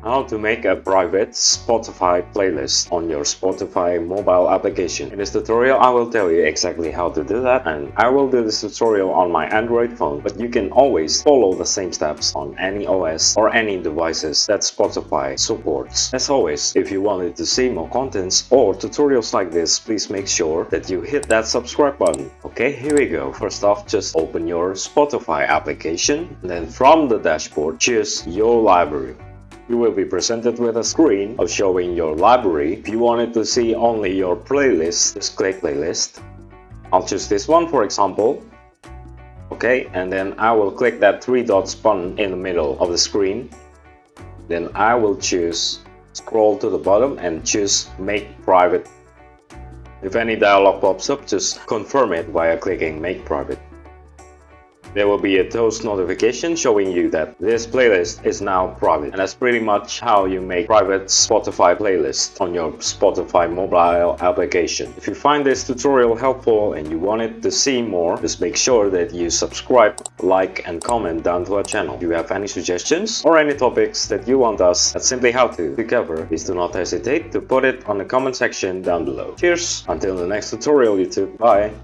How to make a private Spotify playlist on your Spotify mobile application. In this tutorial, I will tell you exactly how to do that, and I will do this tutorial on my Android phone, but you can always follow the same steps on any OS or any devices that Spotify supports. As always, if you wanted to see more contents or tutorials like this, please make sure that you hit that subscribe button. Okay, here we go. First off, just open your Spotify application, then from the dashboard, choose your library. You will be presented with a screen of showing your library. If you wanted to see only your playlist, just click playlist. I'll choose this one for example. Okay, and then I will click that three dots button in the middle of the screen. Then I will choose scroll to the bottom and choose make private. If any dialog pops up, just confirm it via clicking make private. There will be a toast notification showing you that this playlist is now private, and that's pretty much how you make private Spotify playlist on your Spotify mobile application. If you find this tutorial helpful and you wanted to see more, just make sure that you subscribe, like and comment down to our channel. If you have any suggestions or any topics that you want us at Simply How To cover, please do not hesitate to put it on the comment section down below. Cheers! Until the next tutorial YouTube, bye!